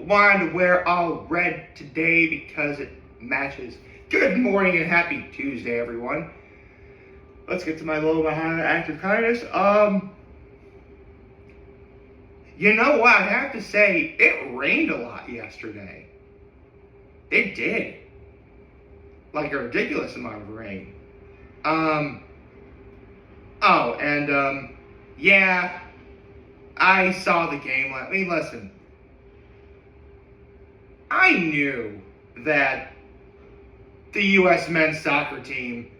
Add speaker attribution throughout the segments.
Speaker 1: wanted to wear all red today because it matches. Good morning and happy Tuesday, everyone. Let's get to my little behind the act of kindness. You know what? I have to say, it rained a lot yesterday. It did. Like a ridiculous amount of rain. Yeah, I saw the game. I mean, listen. I knew that the U.S. men's soccer team,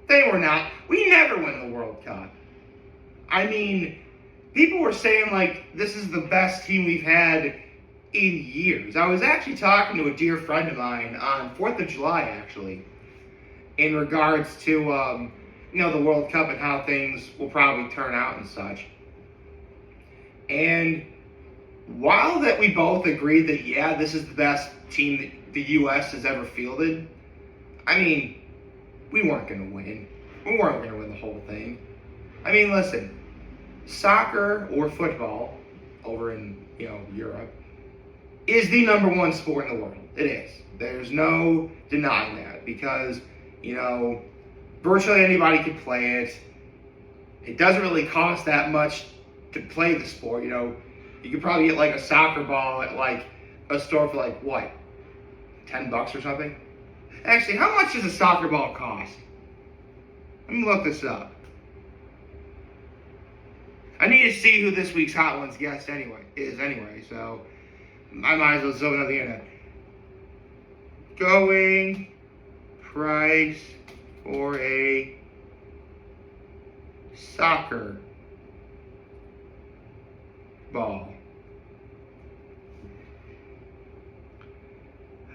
Speaker 1: we never win the World Cup. I mean, people were saying, like, this is the best team we've had in years. I was actually talking to a dear friend of mine on 4th of July, actually, in regards to, the World Cup and how things will probably turn out and such. And while that we both agreed that, yeah, this is the best team that the U.S. has ever fielded, I mean, we weren't going to win. We weren't going to win the whole thing. I mean, listen, soccer or football over in, Europe is the number one sport in the world. It is. There's no denying that because, virtually anybody could play it. It doesn't really cost that much to play the sport. You could probably get like a soccer ball at like a store for like what, $10 or something? Actually, how much does a soccer ball cost? Let me look this up. I need to see who this week's Hot Ones guest anyway, so I might as well zoom on the internet. Going price for a soccer ball.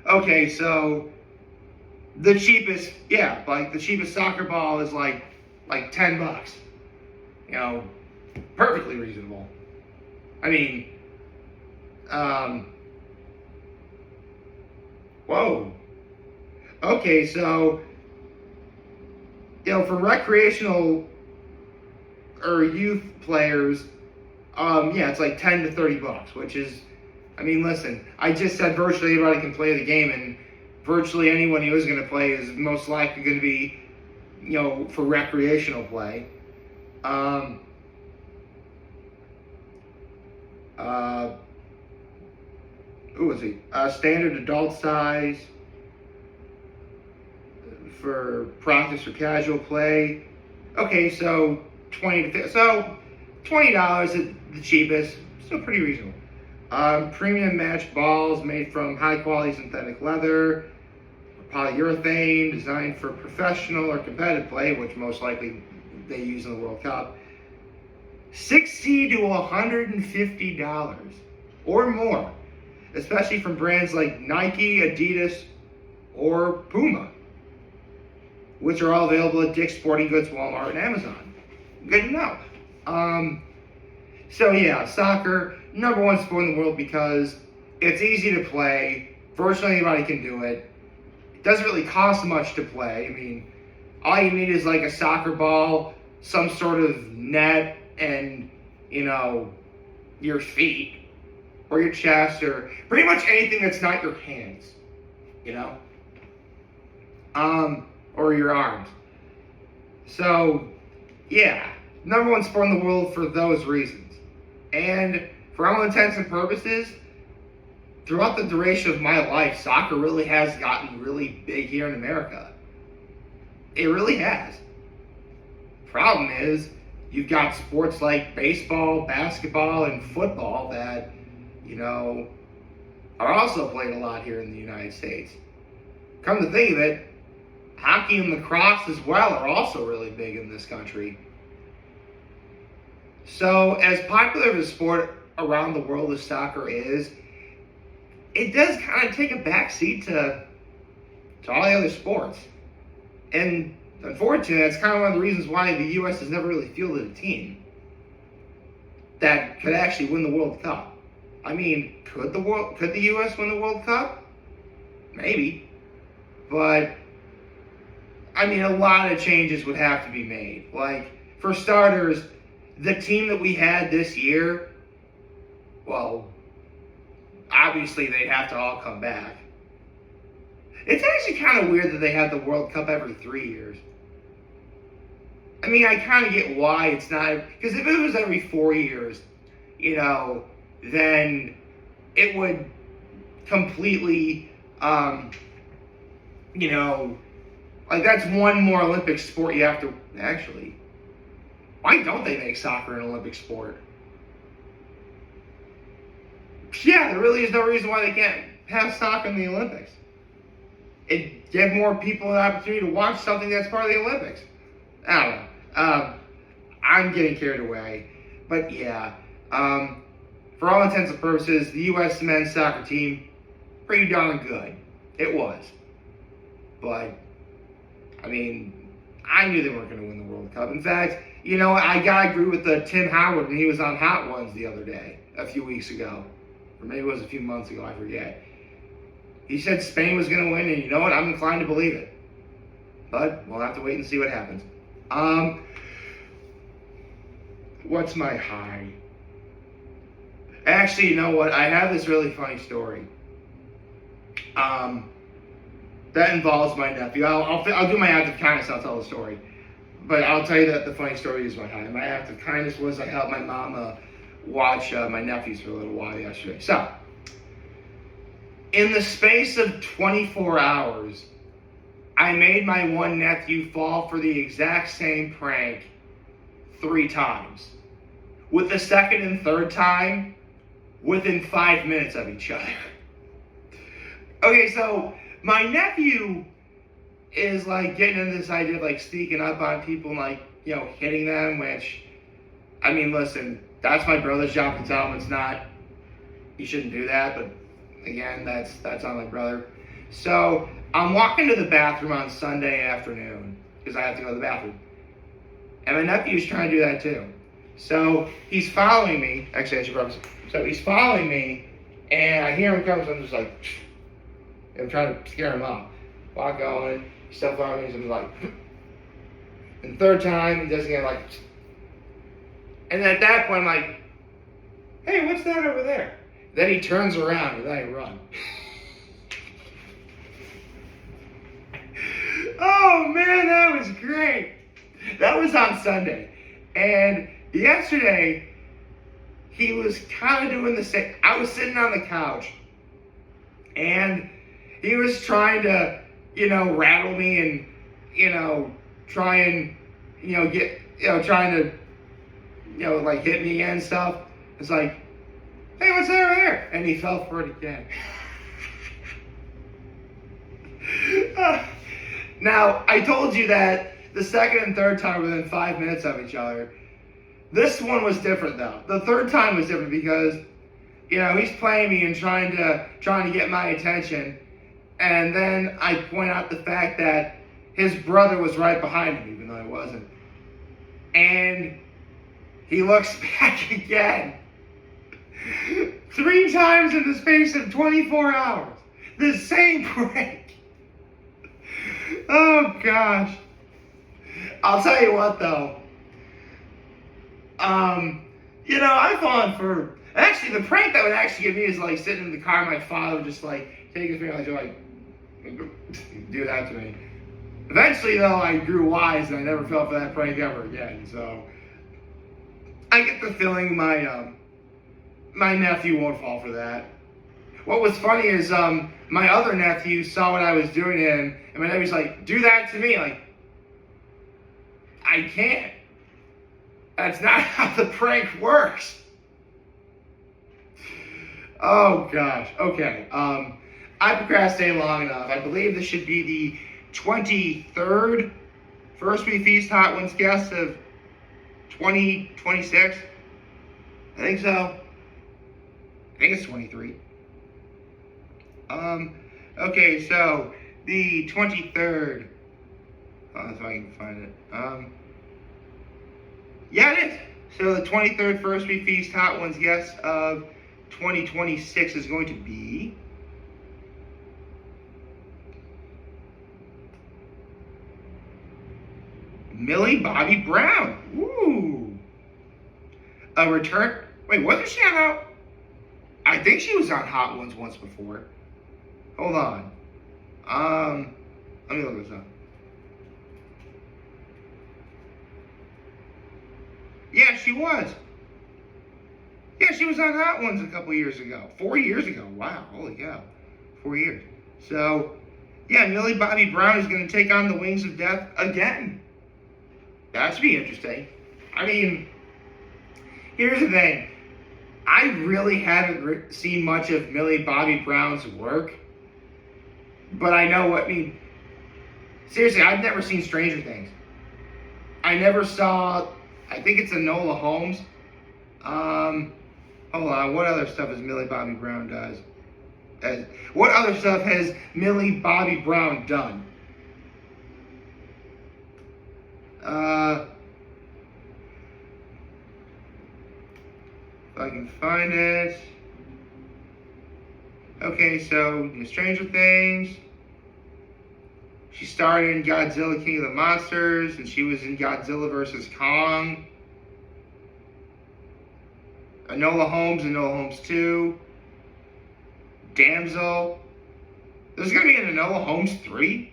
Speaker 1: Okay, so the cheapest soccer ball is like $10. Perfectly reasonable. I mean, whoa. Okay, so, for recreational or youth players, it's like $10 to $30, which is, I mean, listen, I just said virtually anybody can play the game, and virtually anyone who is going to play is most likely going to be, for recreational play. Who was he? Standard adult size for practice or casual play. Okay, so $20 at the cheapest. Still pretty reasonable. Premium match balls made from high quality synthetic leather, polyurethane, designed for professional or competitive play, which most likely they use in the World Cup. $60 to $150 or more, especially from brands like Nike, Adidas, or Puma, which are all available at Dick's Sporting Goods, Walmart, and Amazon. Good to know. Soccer, number one sport in the world because it's easy to play. Virtually anybody can do it. It doesn't really cost much to play. I mean, all you need is like a soccer ball, some sort of net, and, your feet or your chest or pretty much anything that's not your hands, or your arms. So, number one sport in the world for those reasons. And for all intents and purposes, throughout the duration of my life, soccer really has gotten really big here in America. It really has. Problem is, you've got sports like baseball, basketball, and football that, are also played a lot here in the United States. Come to think of it, hockey and lacrosse as well are also really big in this country. So, as popular of a sport around the world as soccer is, it does kind of take a backseat to all the other sports. And unfortunately, that's kind of one of the reasons why the U.S. has never really fielded a team that could actually win the World Cup. I mean, could the U.S. win the World Cup? Maybe. But, I mean, a lot of changes would have to be made. Like, for starters, the team that we had this year, well, obviously they'd have to all come back. It's actually kind of weird that they have the World Cup every 3 years. I mean, I kind of get why it's not, because if it was every 4 years, then it would completely, like that's one more Olympic sport you have to, actually, why don't they make soccer an Olympic sport? Yeah, there really is no reason why they can't have soccer in the Olympics. It give more people an opportunity to watch something that's part of the Olympics. I don't know. I'm getting carried away. But yeah, for all intents and purposes, the U.S. men's soccer team, pretty darn good. It was. But, I mean, I knew they weren't going to win the World Cup. In fact, I got to agree with Tim Howard when he was on Hot Ones the other day, a few weeks ago. Or maybe it was a few months ago, I forget. He said Spain was going to win, and you know what? I'm inclined to believe it. But we'll have to wait and see what happens. What's my high? Actually, you know what? I have this really funny story. That involves my nephew. I'll do my act of kindness. I'll tell the story. But I'll tell you that the funny story is my high. My act of kindness was I helped my mom watch my nephews for a little while yesterday. So, in the space of 24 hours, I made my one nephew fall for the exact same prank 3 times. With the second and third time, within 5 minutes of each other. Okay, so my nephew is like getting into this idea of like sneaking up on people and like, hitting them, which, I mean, listen, that's my brother's job to tell him it's not, you shouldn't do that, but again, that's on my brother. So I'm walking to the bathroom on Sunday afternoon because I have to go to the bathroom. And my nephew's trying to do that too. So he's following me. Actually, I should probably. So he's following me, and I hear him coming, so I'm just like, I'm trying to scare him off. While going, he's still following me, so I'm like, and the third time, he does it again, like, and at that point, I'm like, hey, what's that over there? Then he turns around, and then I run. Oh man, that was great. That was on Sunday. And yesterday, he was kind of doing the same. I was sitting on the couch, and he was trying to, rattle me and, try and, get, trying to, like hit me and stuff. It's like, hey, what's that over there? And he fell for it again. Now, I told you that the second and third time within 5 minutes of each other. This one was different though. The third time was different because, he's playing me and trying to get my attention. And then I point out the fact that his brother was right behind him, even though I wasn't. And he looks back again. 3 times in the space of 24 hours. The same prank. Oh gosh. I'll tell you what though. I've fallen for, actually the prank that would actually get me is like sitting in the car, my father would just like take his finger like do that to me. Eventually though, I grew wise and I never fell for that prank ever again. So I get the feeling my nephew won't fall for that. What was funny is my other nephew saw what I was doing to him, and my nephew's like, do that to me. Like, I can't. That's not how the prank works. Oh gosh. Okay. I procrastinated long enough. I believe this should be the 23rd First We Feast Hot Ones guest of 2026. I think so. I think it's 23. Okay, so the 23rd. If I can find it. Yeah, it is. So the 23rd First We Feast Hot Ones guest of 2026 is going to be Millie Bobby Brown. Ooh. A return. Wait, wasn't she on out? I think she was on Hot Ones once before. Hold on. Let me look this up. Yeah, she was. Yeah, she was on Hot Ones a couple years ago. 4 years ago. Wow, holy cow. 4 years. So, yeah, Millie Bobby Brown is going to take on the Wings of Death again. That should be interesting. I mean, here's the thing. I really haven't seen much of Millie Bobby Brown's work. But I know what, I mean, seriously, I've never seen Stranger Things. I never saw, I think it's Enola Holmes. Hold on, what other stuff has Millie Bobby Brown does? What other stuff has Millie Bobby Brown done? If I can find it. Okay, so Stranger Things. She starred in Godzilla King of the Monsters, and she was in Godzilla vs. Kong. Enola Holmes, Enola Holmes 2. Damsel. There's going to be an Enola Holmes 3?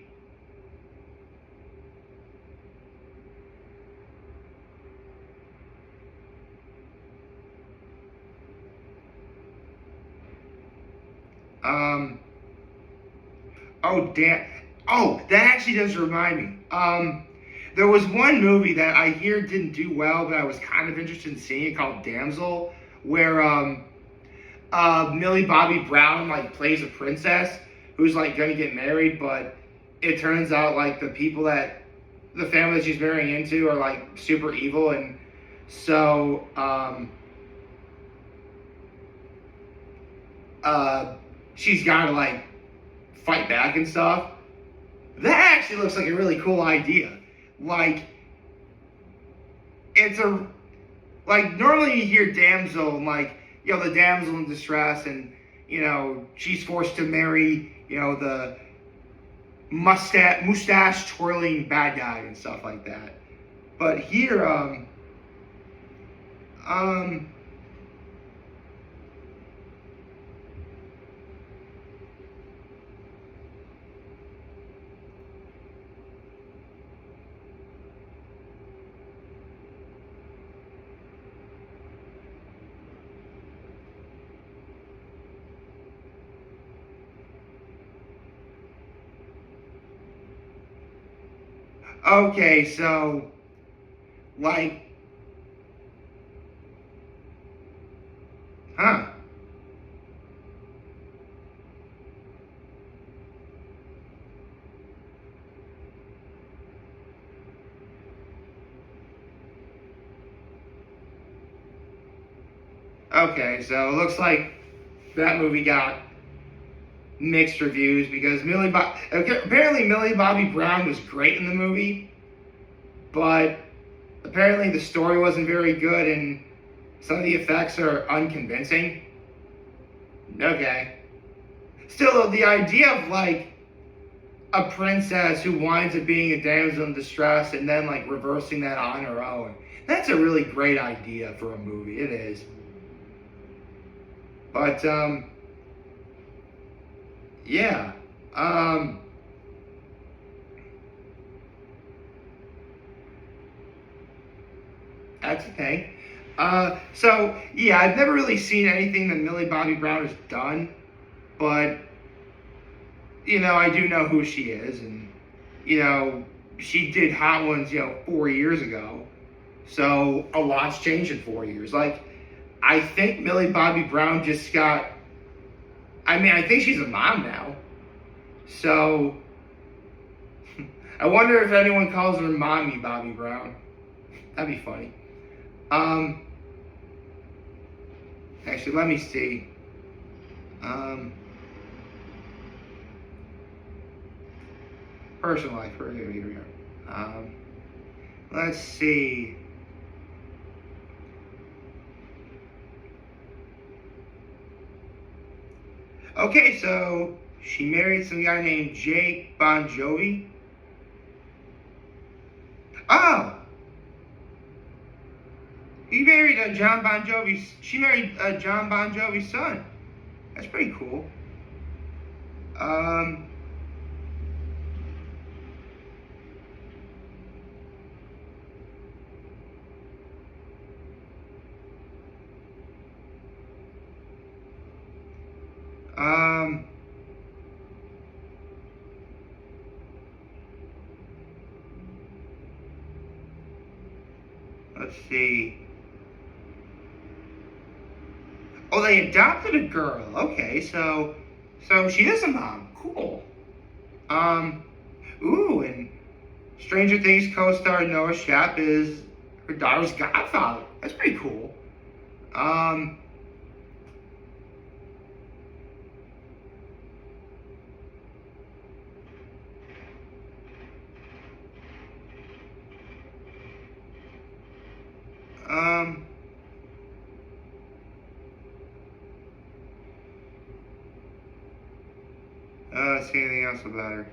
Speaker 1: Oh, damn. Oh, that actually does remind me. There was one movie that I hear didn't do well, but I was kind of interested in seeing it, called Damsel, where Millie Bobby Brown like plays a princess who's like gonna get married, but it turns out like the family that she's marrying into are like super evil, and so she's gotta like fight back and stuff. That actually looks like a really cool idea. Like, it's a, like, normally you hear damsel, and like, you know, the damsel in distress, and, you know, she's forced to marry, you know, the mustache twirling bad guy and stuff like that. But here, okay, so, like, huh. Okay, so it looks like that movie got mixed reviews because apparently Millie Bobby Brown was great in the movie, but apparently the story wasn't very good and some of the effects are unconvincing. Okay. Still though, the idea of like a princess who winds up being a damsel in distress and then like reversing that on her own, that's a really great idea for a movie. It is. But yeah. That's okay. So yeah, I've never really seen anything that Millie Bobby Brown has done, but you know, I do know who she is, and you know, she did Hot Ones, you know, 4 years ago. So a lot's changed in 4 years. Like, I think Millie Bobby Brown just got. I mean, I think she's a mom now. So I wonder if anyone calls her Mommy Bobby Brown. That'd be funny. Actually, let me see. Personal life. Here we go. Let's see. Okay, so she married some guy named Jake Bon Jovi. Oh! He married John Bon Jovi's. She married John Bon Jovi's son. That's pretty cool. Let's see. Oh, they adopted a girl. Okay, so she is a mom. Cool. Ooh, and Stranger Things co-star Noah Schnapp is her daughter's godfather. That's pretty cool. Um, um, see anything else about her?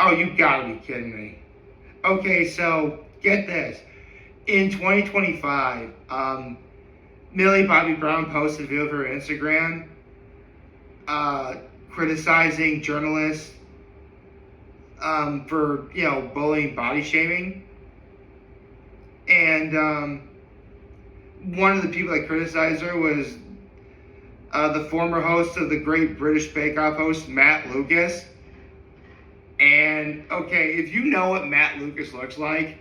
Speaker 1: Oh, you gotta be kidding me. Okay, so get this. In 2025, Millie Bobby Brown posted a video of her Instagram criticizing journalists for, bullying, body shaming. And one of the people that criticized her was the former host of the Great British Bake Off host, Matt Lucas. And, okay, if you know what Matt Lucas looks like,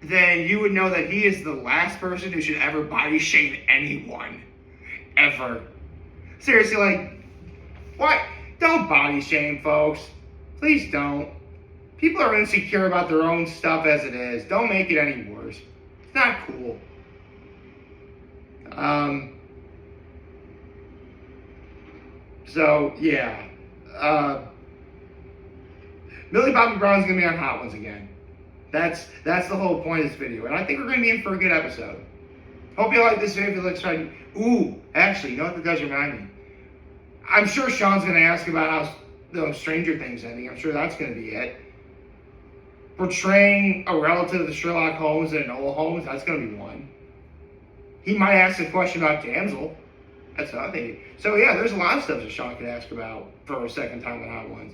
Speaker 1: then you would know that he is the last person who should ever body shame anyone. Ever. Seriously, like, what? Don't body shame, folks. Please don't. People are insecure about their own stuff as it is. Don't make it any worse. It's not cool. So, yeah. Millie Bobby Brown's gonna be on Hot Ones again. That's the whole point of this video, and I think we're gonna be in for a good episode. Hope you like this video. If it looks right, ooh, actually, you know what that does remind me? I'm sure Sean's gonna ask about how the Stranger Things ending. I'm sure that's gonna be it. Portraying a relative of Sherlock Holmes and Enola Holmes. That's gonna be one. He might ask a question about Damsel. That's another thing. So yeah, there's a lot of stuff that Sean could ask about for a second time on Hot Ones.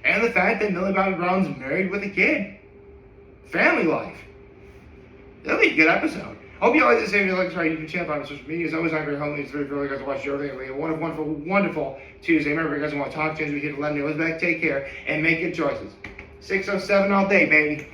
Speaker 1: And the fact that Millie Bobby Brown's married with a kid. Family life. That'll be a good episode. Hope you all like this video. Like, subscribe to the channel, follow me on social media. As always, I'm very homely. It's very cool. You guys watch your video. Have a wonderful, wonderful Tuesday. Remember, if you guys want to talk to us, we hit 11 back. Take care and make good choices. 607 all day, baby.